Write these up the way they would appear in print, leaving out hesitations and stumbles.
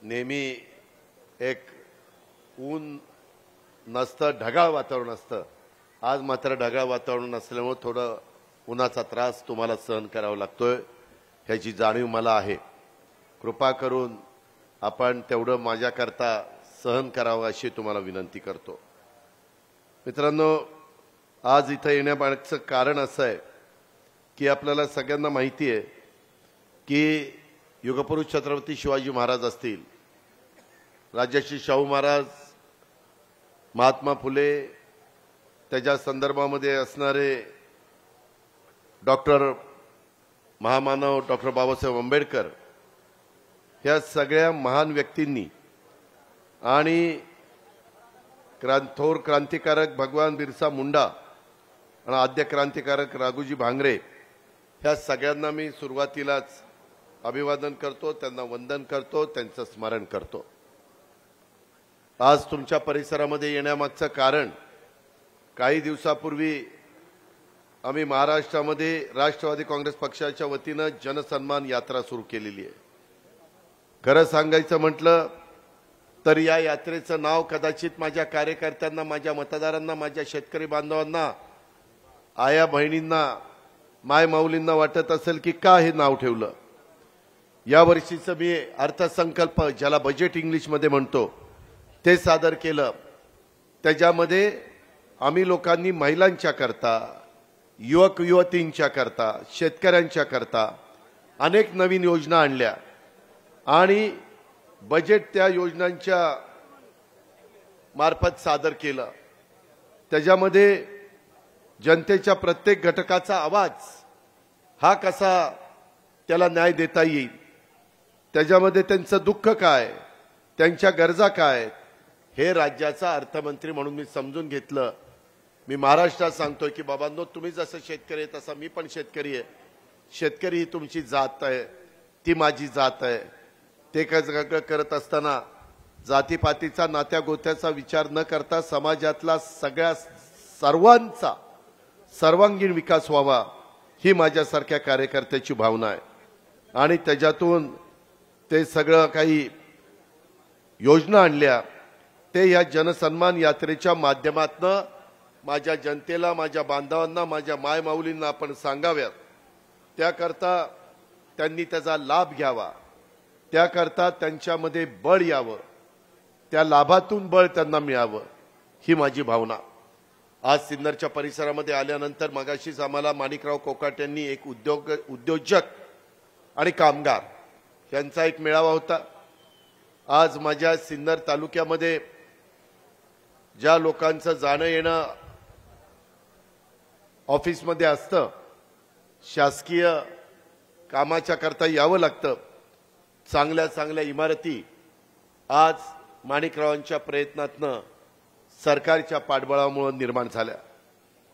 नेहमी एक ऊन नसतं, ढगाळ वातावरण असतं. आज मात्र ढगाळ वातावरण असल्यामुळे थोडं उन्हाचा त्रास तुम्हाला सहन करावा लागतोय, ह्याची जाणीव मला आहे. कृपा करून आपण तेवढं माझ्याकरता सहन करावं अशी तुम्हाला विनंती करतो. मित्रांनो, आज इथं येण्यामागचं कारण असं आहे की आपल्याला सगळ्यांना माहिती आहे की युगपुरुष छत्रपती शिवाजी महाराज असतील, राजर्षी शाहू महाराज, महात्मा फुले, त्याच्या संदर्भामध्ये असणारे डॉक्टर महामानव डॉक्टर बाबासाहेब आंबेडकर, ह्या सगळ्या महान व्यक्तींनी आणि थोर क्रांतिकारक भगवान बिरसा मुंडा आणि आद्य क्रांतिकारक राघोजी भांगरे, ह्या सगळ्यांना मी सुरुवातीलाच अभिवादन करतो, त्यांना वंदन करतो, त्यांचं स्मरण करतो. आज तुमच्या परिसरामध्ये येण्यामागचं कारण, काही दिवसापूर्वी आम्ही महाराष्ट्रामध्ये राष्ट्रवादी काँग्रेस पक्षाच्या वतीनं जनसन्मान यात्रा सुरू केलेली आहे. खरं सांगायचं म्हटलं तर या यात्रेचं नाव कदाचित माझ्या कार्यकर्त्यांना, माझ्या मतदारांना, माझ्या शेतकरी बांधवांना, आया बहिणींना, माय माऊलींना वाटत असेल की का हे नाव ठेवलं. यावर्षीचं मी अर्थसंकल्प, ज्याला बजेट इंग्लिशमध्ये म्हणतो, ते सादर केलं. त्याच्यामध्ये आम्ही लोकांनी महिलांच्या करता, युवक युवतींच्या करता, शेतकऱ्यांच्या करता अनेक नवीन योजना आणल्या आणि बजेट त्या योजनांच्या मार्फत सादर केलं. त्याच्यामध्ये जनतेच्या प्रत्येक घटकाचा आवाज हा कसा त्याला न्याय देता येईल, त्याच्यामध्ये त्यांचं दुःख काय, त्यांच्या गरजा काय, हे राज्याचा अर्थमंत्री म्हणून मी समजून घेतलं. मी महाराष्ट्रात सांगतोय की बाबांनो, तुम्ही जसं शेतकरी आहे तसा मी पण शेतकरी आहे. शेतकरी ही तुमची जात आहे, ती माझी जात आहे. ते काय करत असताना जातीपातीचा, नात्या गोत्याचा विचार न करता समाजातला सगळ्या सर्वांचा सर्वांगीण विकास व्हावा, ही माझ्यासारख्या कार्यकर्त्याची भावना आहे. आणि त्याच्यातून ते सगळं काही योजना आणल्या, ते या जनसन्मान यात्रेच्या माध्यमातून माझ्या जनतेला, माझ्या बांधवांना, माझ्या मायमाऊलींना आपण सांगाव्यात. त्याकरता त्यांनी त्याचा लाभ घ्यावा, त्याकरता त्यांच्यामध्ये बळ यावं, त्या लाभातून बळ त्यांना मिळावं, ही माझी भावना. आज सिन्नरच्या परिसरामध्ये आल्यानंतर मगाशीच आम्हाला माणिकराव कोकाटे यांनी एक उद्योजक आणि कामगार यांचा एक मेळावा होता. आज माझ्या सिन्नर तालुक्यामध्ये ज्या लोकांचं जाणं येणं ऑफिसमध्ये असतं, शासकीय कामाच्या करता यावं लागतं, चांगल्या चांगल्या इमारती आज माणिकरावांच्या प्रयत्नातनं सरकारच्या पाठबळामुळे निर्माण झाल्या.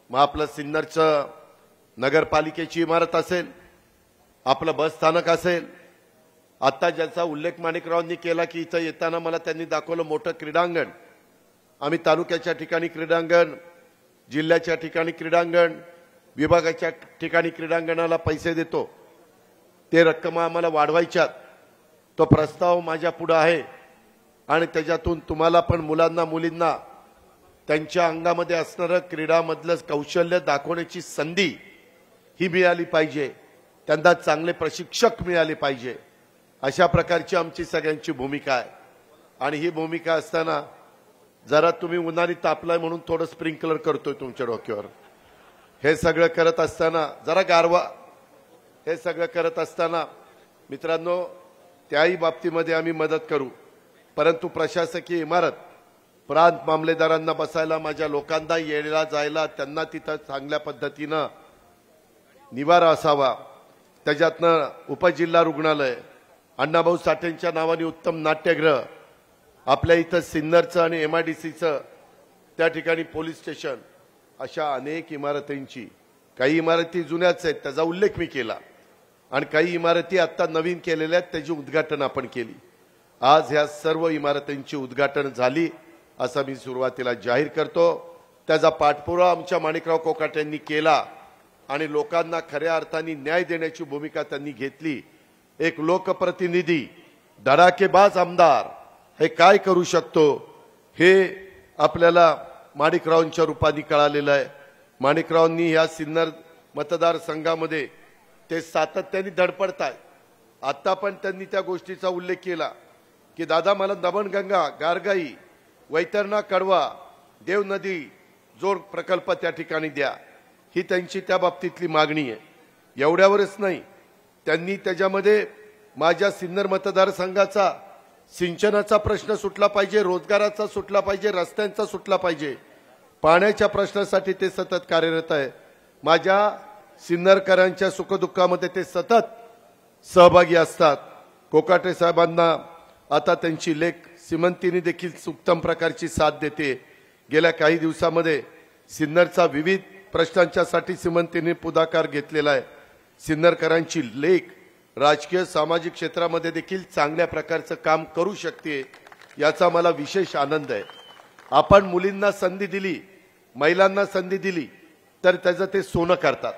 मग आपलं सिन्नरचं नगरपालिकेची इमारत असेल, आपलं बस स्थानक असेल, आता ज्याचा उल्लेख माणिकरावांनी केला की इथं येताना मला त्यांनी दाखवलं मोठं क्रीडांगण. आम्ही तालुक्याच्या ठिकाणी क्रीडांगण, जिल्ह्याच्या ठिकाणी क्रीडांगण, विभागाच्या ठिकाणी क्रीडांगणाला पैसे देतो. ते रक्कम आम्हाला वाढवायच्यात. तो प्रस्ताव माझ्या पुढे आहे आणि त्याच्यातून तुम्हाला पण, मुलांना मुलींना त्यांच्या अंगामध्ये असणारं क्रीडामधलं कौशल्य दाखवण्याची संधी ही मिळाली पाहिजे. त्यांना चांगले प्रशिक्षक मिळाले पाहिजे. अशा प्रकारची आमची सगळ्यांची भूमिका आहे. आणि ही भूमिका असताना जरा तुम्ही उन्हाने तापलाय म्हणून थोडं स्प्रिंकलर करतोय तुमच्या डोक्यावर. हे सगळं करत असताना जरा गारवा, हे सगळं करत असताना मित्रांनो, त्याही बाबतीमध्ये आम्ही मदत करू. परंतु प्रशासकीय इमारत, प्रांत मामलेदारांना बसायला, माझ्या लोकांना यायला जायला, त्यांना तिथं चांगल्या पद्धतीनं निवारा असावा. त्याच्यातनं उपजिल्हा रुग्णालय, अण्णाभाऊ साठेंच्या नावाने उत्तम नाट्यगृह, आपल्या इथं सिन्नरचं आणि MIDCचं त्या ठिकाणी पोलीस स्टेशन, अशा अनेक इमारतींची, काही इमारती जुन्याच आहेत त्याचा उल्लेख मी केला, आणि काही इमारती आता नवीन केलेल्या आहेत त्याची उद्घाटन आपण केली. आज ह्या सर्व इमारतींची उद्घाटन झाली असं मी सुरुवातीला जाहीर करतो. त्याचा पाठपुरावा आमच्या माणिकराव कोकाटे यांनी केला आणि लोकांना खऱ्या अर्थाने न्याय देण्याची भूमिका त्यांनी घेतली. एक लोकप्रतिनिधी धडाकेबाज आमदार हे काय करू शकतो हे आपल्याला माणिकरावांच्या रूपाने कळालेलं आहे। माणिकरावांनी या सिन्नर मतदारसंघामध्ये ते सातत्याने धडपडताय। आता पण त्यांनी त्या गोष्टीचा उल्लेख केला की दादा मला दमणगंगा, गारगाई, वैतरणा, कडवा, देव नदी जोड प्रकल्प त्या ठिकाणी द्या, ही त्यांची त्या बाबतीतली मागणी आहे। एवढ्यावरच नाही, त्यांनी त्याच्यामध्ये माझ्या सिन्नर मतदारसंघाचा सिंचनाचा प्रश्न सुटला पाहिजे, रोजगाराचा सुटला पाहिजे, रस्त्यांचा सुटला पाहिजे, पाण्याच्या प्रश्नासाठी ते सतत कार्यरत आहे। माझ्या सिन्नरकरांच्या सुखदुःखामध्ये ते सतत सहभागी असतात। कोकाटे साहेबांना आता त्यांची लेक सीमंतीने देखील उत्तम प्रकारची साथ देते। गेल्या काही दिवसामध्ये सिन्नरचा विविध प्रश्नांच्यासाठी सीमंतीने पुढाकार घेतलेला आहे। सिन्नरकरांची लेक राजकीय सामाजिक क्षेत्रामध्ये देखील चांगल्या प्रकारचं काम करू शकते, याचा मला विशेष आनंद आहे। आपण मुलींना संधी दिली, महिलांना संधी दिली तर त्याचं ते सोनं करतात।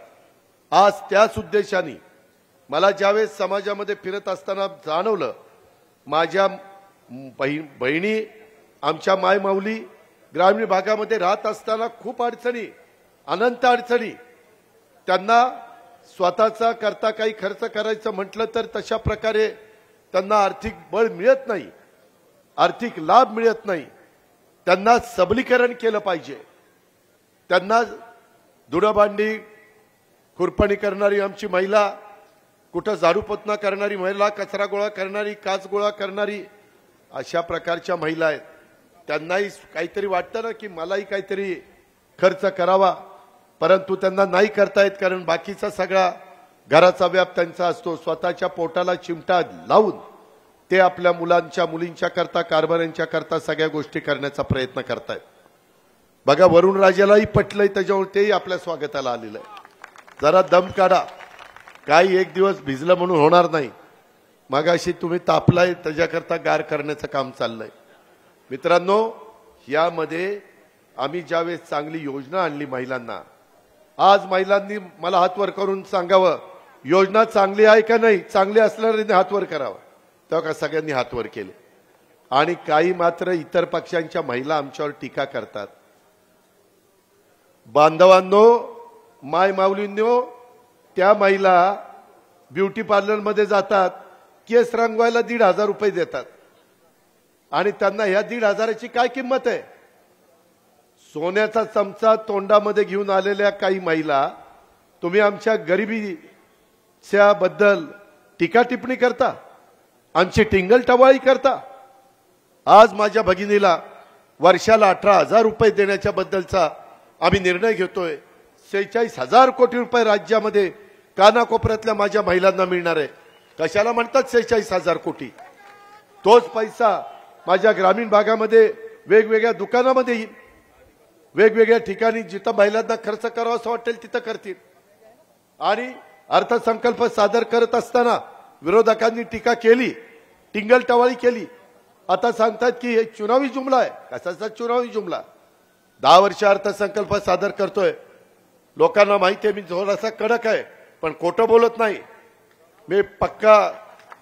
आज त्याच उद्देशाने मला ज्यावेळेस समाजामध्ये फिरत असताना जाणवलं, माझ्या बहिणी, आमच्या मायमाऊली ग्रामीण भागामध्ये राहत असताना खूप अडचणी, अनंत अडचणी, त्यांना स्वतःचा करता काही खर्च करायचं म्हटलं तर तशा प्रकारे त्यांना आर्थिक बळ मिळत नाही, आर्थिक लाभ मिळत नाही। त्यांना सबलीकरण केलं पाहिजे। त्यांना धुडभांडी खुरपणी करणारी आमची महिला, कुठं झाडू पोतना करणारी महिला, कचरा गोळा करणारी, काच गोळा करणारी, अशा प्रकारच्या महिला आहेत। त्यांनाही काहीतरी वाटतं ना की मलाही काहीतरी खर्च करावा, परंतु त्यांना नाही करता येत, कारण बाकीचा सगळा घराचा व्याप त्यांचा असतो। स्वतःच्या पोटाला चिमटा लावून ते आपल्या मुलांच्या, मुलींच्या करता, कारभाऱ्यांच्या करता सगळ्या गोष्टी करण्याचा प्रयत्न करतायत। बघा, वरुण राजालाही पटलंय, त्याच्यामुळे तेही आपल्या स्वागताला आलेलं आहे। जरा दम काढा, काही एक दिवस भिजलं म्हणून होणार नाही। मगाशी तुम्ही तापलाय, त्याच्याकरता गार करण्याचं काम चाललंय। मित्रांनो, यामध्ये आम्ही ज्यावेळेस चांगली योजना आणली महिलांना, आज महिलांनी मला हात वर करून सांगावं योजना चांगली आहे का नाही, चांगली असल्याने हात वर करावं, तेव्हा का सगळ्यांनी हात वर केले। आणि काही मात्र इतर पक्षांच्या महिला आमच्यावर टीका करतात। बांधवांनो, माय माऊलींनो, त्या महिला ब्युटी पार्लरमध्ये जातात, केस रंगवायला 1,500 रुपये देतात आणि त्यांना ह्या 1,500ची काय किंमत आहे? सोन्याचा चमचा तोंडामध्ये घेऊन आलेल्या काही महिला तुम्ही आमच्या गरिबीच्या बद्दल टीका टिप्पणी करता, आमची टिंगल टवाळी करता। आज माझ्या भगिनीला वर्षाला 18,000 रुपये देण्याच्या बद्दलचा आम्ही निर्णय घेतोय। 46,000 कोटी रुपये राज्यामध्ये कानाकोपऱ्यातल्या माझ्या महिलांना मिळणार आहे। कशाला म्हणतात 46,000 कोटी? तोच पैसा माझ्या ग्रामीण भागामध्ये वेगवेगळ्या दुकानामध्ये येईल, वेगवेगळ्या ठिकाणी जिथं महिलांना खर्च करावा असं वाटेल तिथं करतील। आणि अर्थसंकल्प सादर करत असताना विरोधकांनी टीका केली, टिंगल टवाळी केली। आता सांगतात की हे चुनावी जुमला आहे। कशाचा चुनावी जुमला? 10 वर्ष अर्थसंकल्प सादर करतोय, लोकांना माहिती आहे मी थोडासा कडक आहे, पण खोटं बोलत नाही। मी पक्का,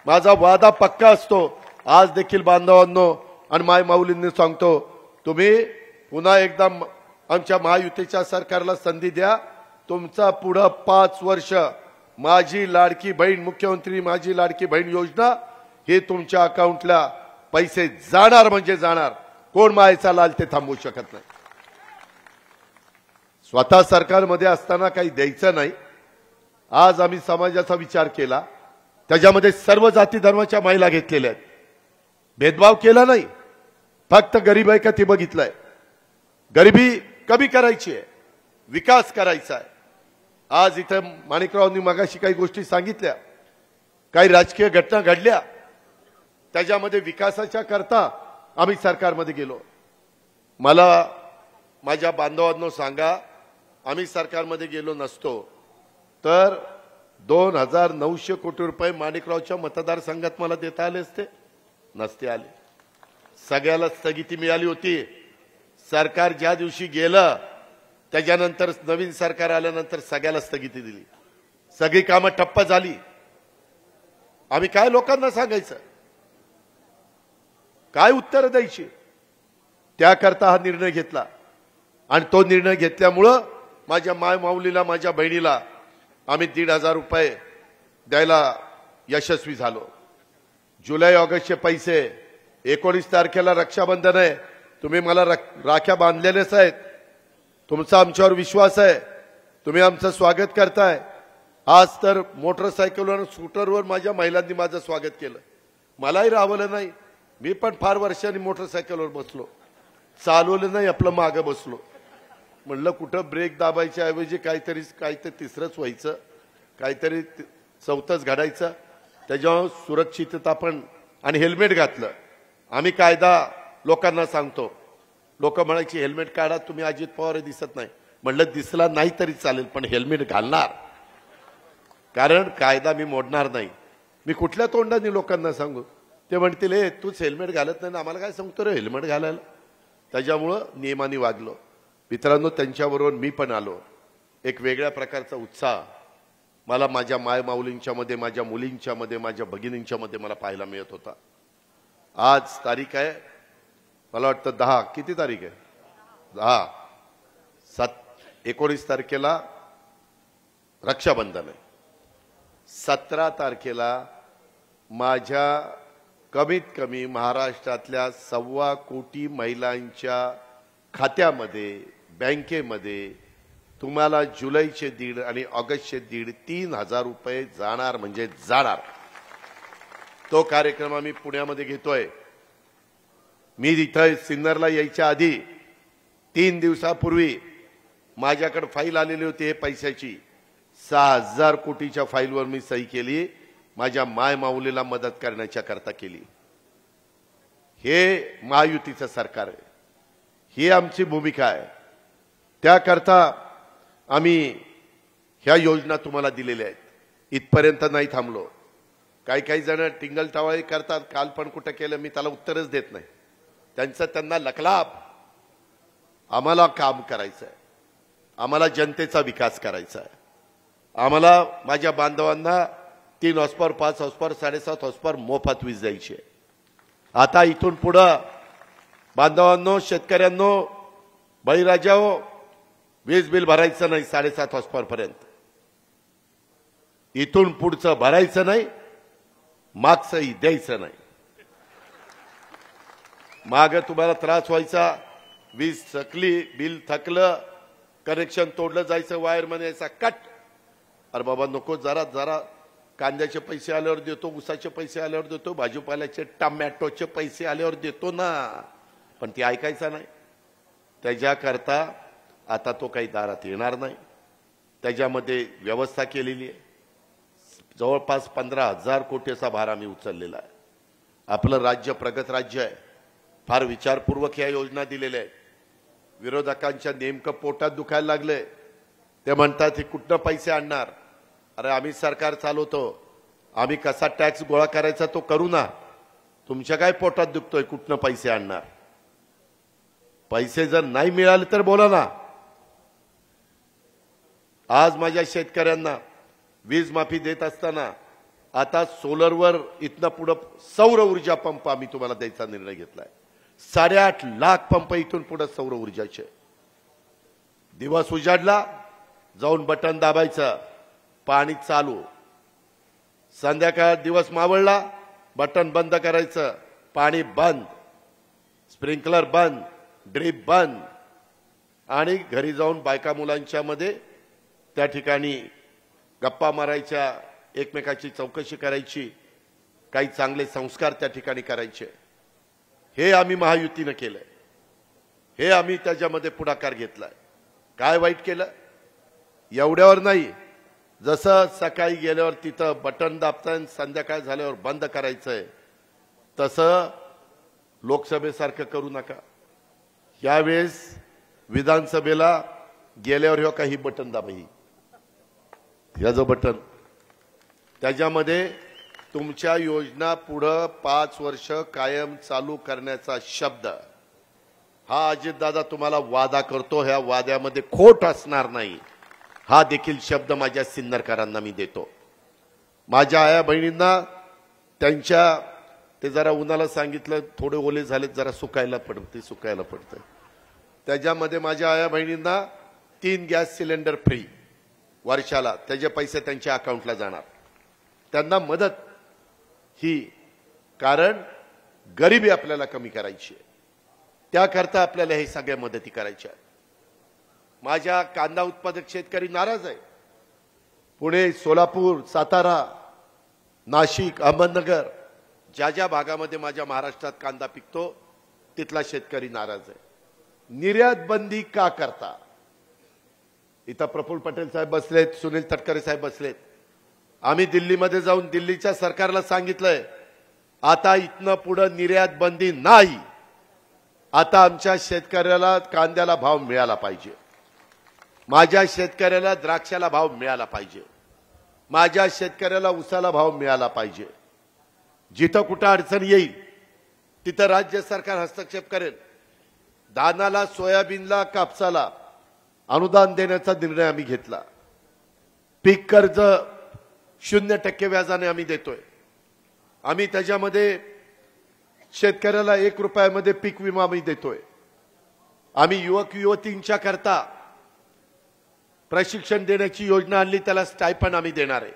माझा वादा पक्का असतो। आज देखील बांधवांनो आणि माय माऊलींनी सांगतो, तुम्ही पुन्हा एकदा आमच्या महायुतीच्या सरकारला संधी द्या। तुमचा पुढे 5 वर्ष माझी लाडकी बहीण, मुख्यमंत्री माझी लाडकी बहीण योजना, हे तुमच्या अकाउंटला पैसे जाणार म्हणजे जाणार। कोण मायेचा लाल ते थांबवू शकत नाही। स्वतः सरकारमध्ये असताना काही द्यायचं नाही। आज आम्ही समाजाचा विचार केला, त्याच्यामध्ये सर्व जाती धर्माच्या महिला घेतलेल्या आहेत, भेदभाव केला नाही, फक्त गरीब आहे का ते बघितलंय। गरिबी कमी करायची आहे, विकास करायचा आहे। आज इथे माणिकरावांनी मगाशी काही गोष्टी सांगितल्या, काही राजकीय घटना घडल्या, त्याच्यामध्ये विकासाच्या करता आम्ही सरकारमध्ये गेलो। मला माझ्या बांधवांनो सांगा, आम्ही सरकारमध्ये गेलो नसतो तर 2,900 कोटी रुपये माणिकरावच्या मतदारसंघात मला देता आले असते? नसते आले। सगळ्याला स्थगिती मिळाली होती। सरकार ज्या दिवशी गेलं त्याच्यानंतर नवीन सरकार आल्यानंतर सगळ्याला स्थगिती दिली, सगळी कामं ठप्प झाली। आम्ही काय लोकांना सांगायचं? काय उत्तर द्यायची, त्याकरता हा निर्णय घेतला. आणि तो निर्णय घेतल्यामुळं माझ्या मायमाऊलीला, माझ्या बहिणीला आम्ही 1,500 रुपये द्यायला यशस्वी झालो. जुलै ऑगस्टचे पैसे 19 तारखेला रक्षाबंधन आहे. तुम्ही मला राख्या बांधलेल्याच आहेत. तुमचा आमच्यावर विश्वास आहे. तुम्ही आमचं स्वागत करताय. आज तर मोटरसायकलवर, स्कूटरवर माझ्या महिलांनी माझं स्वागत केलं. मलाही राहवलं नाही. मी पण फार वर्षांनी मोटरसायकलवर बसलो, चालवलं नाही, आपलं मागं बसलो. म्हणलं कुठं ब्रेक दाबायच्या ऐवजी काहीतरी तिसरंच व्हायचं, काहीतरी चौथंच घडायचं. त्याच्यावर सुरक्षितता पण. आणि हेल्मेट घातलं. आम्ही कायदा लोकांना सांगतो. लोक म्हणायची हेल्मेट काढा, तुम्ही अजित पवार दिसत नाही. म्हणलं दिसला नाही तरी चालेल, पण हेल्मेट घालणार, कारण कायदा मी मोडणार नाही. मी कुठल्या तोंडाने लोकांना सांगू? ते म्हणतील हे तूच हेल्मेट घालत नाही ना, आम्हाला काय सांगतो रे हेल्मेट घालायला. त्याच्यामुळं नियमाने वागलो. मित्रांनो, त्यांच्याबरोबर मी पण आलो. एक वेगळ्या प्रकारचा उत्साह मला माझ्या मायमाऊलींच्या मध्ये, माझ्या मुलींच्या मध्ये, माझ्या भगिनींच्या मध्ये मला पाहायला मिळत होता. आज तारीख आहे, मला वाटतं 10, किती तारीख आहे? 19 तारखेला रक्षाबंधन आहे. 17 तारखेला माझ्या कमीत कमी महाराष्ट्रातल्या 1.25 कोटी महिलांच्या खात्यामध्ये, बँकेमध्ये तुम्हाला जुलैचे 1.5 आणि ऑगस्टचे 1.5 3,000 रुपये जाणार म्हणजे जाणार. तो कार्यक्रम आम्ही पुण्यामध्ये घेतोय. मी इथं सिन्नरला यायच्या आधी 3 दिवसापूर्वी माझ्याकडे फाईल आलेली होती हे पैशाची. 6,000 कोटीच्या फाईलवर मी सही केली. माझ्या मायमाऊलीला मदत करण्याच्या करता केली. हे महायुतीचं सरकार आहे. ही आमची भूमिका आहे. त्याकरता आम्ही ह्या योजना तुम्हाला दिलेल्या आहेत. इथपर्यंत नाही थांबलो. काही जण टिंगलटावाळी करतात. काल पण कुठं केलं, मी त्याला उत्तरच देत नाही. त्यांना लखलाप. आम्हाला काम करायचं आहे. आम्हाला जनतेचा विकास करायचा आहे. आम्हाला माझ्या बांधवांना 3 हॉर्सपावर, 5 हॉर्सपावर, 7.5 हॉर्सपावर मोफत वीज द्यायची आहे. आता इथून पुढं बांधवांनो, शेतकऱ्यांनो, बळीराजाओ, वीज बिल भरायचं नाही 7.5 हॉर्सपावर पर्यंत. इथून पुढचं भरायचं नाही, मागचंही द्यायचं नाही. माग तुम्हाला त्रास व्हायचा, वीज थकली, बिल थकलं, कनेक्शन तोडलं जायचं, वायर म्हणायचा कट. अरे बाबा नको, जरा कांद्याचे पैसे आल्यावर देतो, उसाचे पैसे आल्यावर देतो, भाजीपाल्याचे टमॅटोचे पैसे आल्यावर देतो ना. पण ती ऐकायचा नाही. त्याच्याकरता आता तो काही दारात येणार नाही. त्याच्यामध्ये व्यवस्था केलेली आहे. जवळपास 15,000 कोटीचा भार आम्ही उचललेला आहे. आपलं राज्य प्रगत राज्य आहे. फार विचारपूर्वक या योजना दिलेल्या आहेत. विरोधकांच्या नेमकं पोटात दुखायला लागले. ते म्हणतात हे कुठनं पैसे आणणार? अरे आम्ही सरकार चालवतो, आम्ही कसा टॅक्स गोळा करायचा तो करू ना. तुमच्या काय पोटात दुखतोय, कुठनं पैसे आणणार? पैसे जर नाही मिळाले तर बोला ना. आज माझ्या शेतकऱ्यांना वीज माफी देत असताना आता सोलरवर इथनं पुढे सौर ऊर्जा पंप आम्ही तुम्हाला द्यायचा निर्णय घेतलाय. 8.5 लाख पंप इथून पुढे सौर ऊर्जाचे. दिवस उजाडला, जाऊन बटन दाबायचं, पाणी चालू. संध्याकाळ दिवस मावळला, बटन बंद करायचं, पाणी बंद, स्प्रिंकलर बंद, ड्रीप बंद. आणि घरी जाऊन बायका मुलांच्या मध्ये त्या ठिकाणी गप्पा मारायच्या, एकमेकाची चौकशी करायची, काही चांगले संस्कार त्या ठिकाणी करायचे. हे आम्ही महायुतीनं केलंय. हे आम्ही त्याच्यामध्ये पुढाकार घेतलाय. काय वाईट केलं? एवढ्यावर नाही. जसं सकाळी गेल्यावर तिथं बटन दाबताय, संध्याकाळ झाल्यावर बंद करायचंय, तसं लोकसभेसारखं करू नका. यावेळेस विधानसभेला गेल्यावर ह्यो काही बटन दाबाई, ह्याचं बटन, त्याच्यामध्ये तुमच्या योजना पुढं 5 वर्ष कायम चालू करण्याचा शब्द हा अजितदादा तुम्हाला वादा करतो. ह्या वाद्यामध्ये खोट असणार नाही, हा देखील शब्द माझ्या सिन्नरकरांना मी देतो. माझ्या आया बहिणींना त्यांच्या ते जरा उन्हाला सांगितलं, थोडे ओले झालेत, जरा सुकायला पडतं. त्याच्यामध्ये माझ्या आया बहिणींना 3 गॅस सिलेंडर फ्री वर्षाला, त्याचे पैसे त्यांच्या अकाउंटला जाणार. त्यांना मदत ही, कारण गरिबी आपल्याला कमी करायची आहे, त्याकरता आपल्याला हे सगळ्या मदती करायच्या. माझ्या कांदा उत्पादक शेतकरी नाराज आहे. पुणे, सोलापूर, सातारा, नाशिक, अहमदनगर, ज्या भागामध्ये माझ्या महाराष्ट्रात कांदा पिकतो तिथला शेतकरी नाराज आहे. निर्यात बंदी का करता? इथं प्रफुल्ल पटेल साहेब बसलेत, सुनील तटकरे साहेब बसलेत. आम्ही दिल्लीमध्ये जाऊन दिल्लीच्या सरकारला सांगितलंय, आता इथनं पुढे निर्यात बंदी नाही. आता आमच्या शेतकऱ्याला कांद्याला भाव मिळाला पाहिजे, माझ्या शेतकऱ्याला द्राक्षाला भाव मिळाला पाहिजे, माझ्या शेतकऱ्याला ऊसाला भाव मिळाला पाहिजे. जिथं कुठं अडचण येईल तिथं राज्य सरकार हस्तक्षेप करेल. धानाला, सोयाबीनला, कापसाला अनुदान देण्याचा निर्णय आम्ही घेतला. पीक कर्ज 0% व्याजाने आम्ही देतोय. आम्ही त्याच्यामध्ये शेतकऱ्याला 1 रुपयामध्ये पीक विमा आम्ही देतोय. आम्ही युवक युवतींच्या करता प्रशिक्षण देण्याची योजना आणली, त्याला स्टायपंड आम्ही देणार आहे.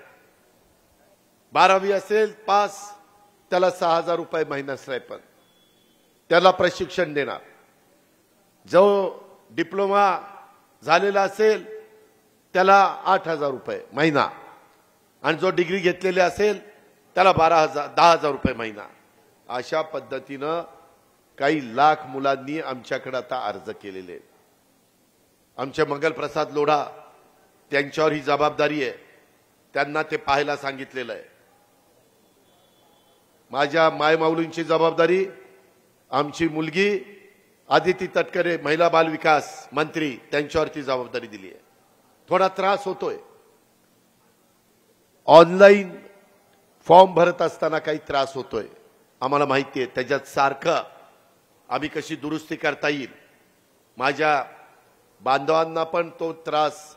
12वी असेल पास, त्याला 6,000 रुपये महिना स्टायपंड, त्याला प्रशिक्षण देणार. जो डिप्लोमा झालेला असेल त्याला 8,000 रुपये महिना, आणि जो डिग्री घेतलेले असेल त्याला 10,000 रुपये महिना. अशा पद्धतीनं काही लाख मुलांनी आमच्याकडे आता अर्ज केलेले आहेत. आमचे मंगलप्रसाद लोढा, त्यांच्यावर ही जबाबदारी आहे, त्यांना ते पाहायला सांगितलेलं आहे. माझ्या मायमाऊलींची जबाबदारी आमची मुलगी आदिती तटकरे, महिला बाल विकास मंत्री, त्यांच्यावरती जबाबदारी दिली आहे. थोडा त्रास होतोय. ऑनलाईन फॉर्म भरत असताना काही त्रास होतोय, आम्हाला माहिती आहे. त्याच्यात सारखं आम्ही कशी दुरुस्ती करता येईल, माझ्या बांधवांना पण तो त्रास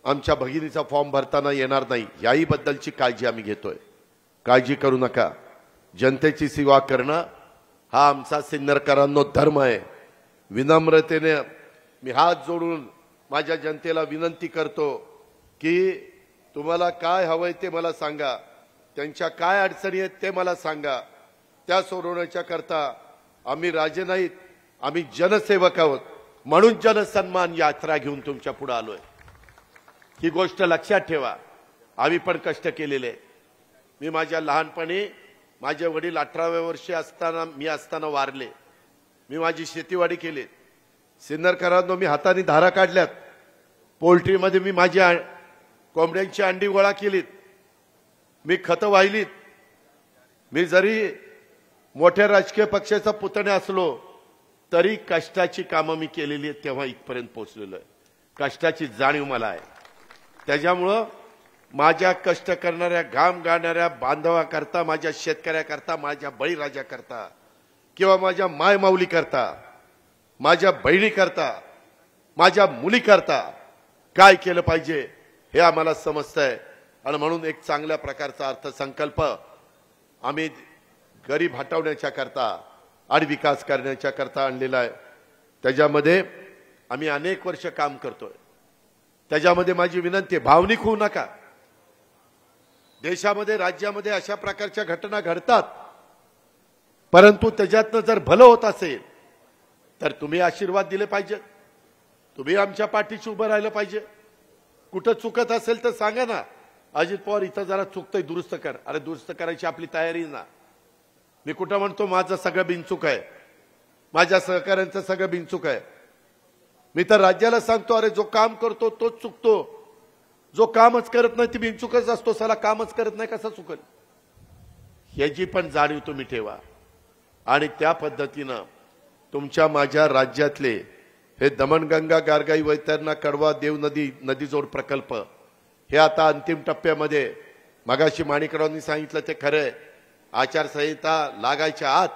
आमच्या भगिनीचा फॉर्म भरताना येणार नाही, याही बद्दलची काळजी आम्ही घेतोय. काळजी करू नका. जनतेची सेवा करणं हा आमचा सिन्नरकरांनो धर्म आहे. विनम्रतेने मी हात जोडून माझ्या जनतेला विनंती करतो की तुम्हाला काय हवंय ते मला सांगा, त्यांच्या काय अडचणी आहेत ते मला सांगा. त्या सोडवण्याच्या करता आम्ही राजे नाहीत, आम्ही जनसेवक आहोत. म्हणून जनसन्मान यात्रा घेऊन तुमच्या पुढे आलोय. ही गोष्ट लक्षात ठेवा. आम्ही पण कष्ट केलेले. मी माझ्या लहानपणी, माझे वडील 18व्या वर्षी असताना वारले. मी माझी शेतीवाडी केली. सिन्नरकरांनो, मी हाताने धारा काढल्यात. पोल्ट्रीमध्ये मी माझी कोंबड्यांची अंडी गोळा केलीत. मी खतं वाहिलीत. मी जरी मोठ्या राजकीय पक्षाचा पुतण्या असलो तरी कष्टाची कामं मी केलेली आहेत, तेव्हा इथपर्यंत पोहोचलेलो आहे. कष्टाची जाणीव मला आहे. त्याच्यामुळं माझ्या कष्ट करणाऱ्या, घाम गाळणाऱ्या बांधवाकरता, माझ्या शेतकऱ्याकरता, माझ्या बळीराजाकरता किंवा माझ्या मायमाऊलीकरता, माझ्या बहिणीकरता, माझ्या मुलीकरता काय केलं पाहिजे हे आम्हाला समजतंय. आणि म्हणून एक चांगल्या प्रकारचा अर्थसंकल्प आम्ही गरीब हटवण्याच्या करता आणि विकास करण्याच्या करता आणलेला आहे. त्याच्यामध्ये आम्ही अनेक वर्ष काम करतोय. त्याच्यामध्ये माझी विनंती आहे, भावनिक होऊ नका. देशामध्ये, राज्यामध्ये अशा प्रकारच्या घटना घडतात, परंतु त्याच्यातनं जर भलं होत असेल तर तुम्ही आशीर्वाद दिले पाहिजे. तुम्ही आमच्या पाठीशी उभं राहिलं पाहिजे. कुठं चुकत असेल तर सांगा ना, अजित पवार इथं जरा चुकतंय, दुरुस्त कर. अरे दुरुस्त करायची आपली तयारी ना. मी कुठं म्हणतो माझं सगळं बिनचूक आहे, माझ्या सहकाऱ्यांचं सगळं बिनचूक आहे. मी तर राज्याला सांगतो, अरे जो काम करतो तोच चुकतो, जो कामच करत नाही ती बिनचूकच असतो. साला कामच करत नाही कसा चुकल, याची पण जाणीव तुम्ही ठेवा. आणि त्या पद्धतीनं तुमच्या माझ्या राज्यातले हे दमणगंगा, गारगाई, वैतरणा, कडवा, देव नदीजोड प्रकल्प हे आता अंतिम टप्प्यामध्ये. मगाशी माणिकरावांनी सांगितलं ते खरं आहे. आचारसंहिता लागायच्या आत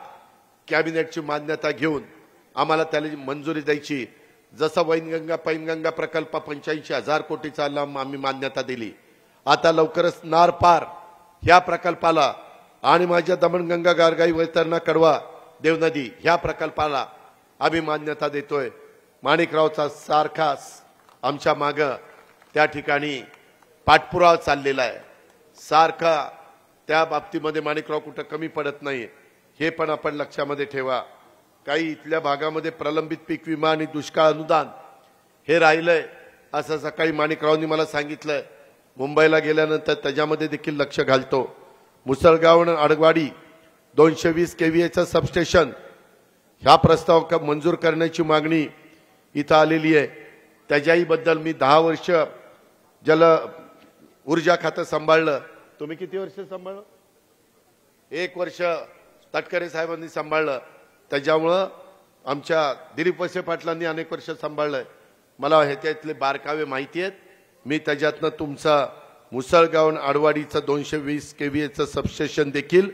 कॅबिनेटची मान्यता घेऊन आम्हाला त्याला मंजुरी द्यायची. जसं वैनगंगा पैनगंगा प्रकल्प 85,000 कोटीचा आम्ही मान्यता दिली. आता लवकरच नार पार ह्या प्रकल्पाला आणि माझ्या दमणगंगा गारगाई वैतरणा कडवा देवनदी ह्या प्रकल्पाला आम्ही मान्यता देतोय। माणिकरावचा सारखा आमच्या माग त्या ठिकाणी पाठपुरावा चाललेला आहे, सारखा त्या बाबतीमध्ये माणिकराव कुठं कमी पडत नाही, हे पण आपण लक्षामध्ये ठेवा। काही इथल्या भागामध्ये प्रलंबित पीक विमा आणि दुष्काळ अनुदान हे राहिलंय असं सकाळी माणिकरावांनी मला सांगितलंय। मुंबईला गेल्यानंतर त्याच्यामध्ये देखील लक्ष घालतो। मुसळगाव आणि आडगवाडी 220 केव्हीएचं सबस्टेशन ह्या प्रस्ताव मंजूर करण्याची मागणी इथं आलेली आहे। त्याच्याही बद्दल मी 10 वर्ष जल ऊर्जा खातं सांभाळलं। तुम्ही किती वर्ष सांभाळलं? 1 वर्ष तटकरे साहेबांनी सांभाळलं। त्याच्यामुळं आमच्या दिलीप वळसे पाटलांनी अनेक वर्ष सांभाळलंय। मला ह्याच्यातले बारकावे माहिती आहेत। मी त्याच्यातनं तुमचा मुसळगाव आणि आडवाडीचं 220 केव्हीएचं सबस्टेशन देखील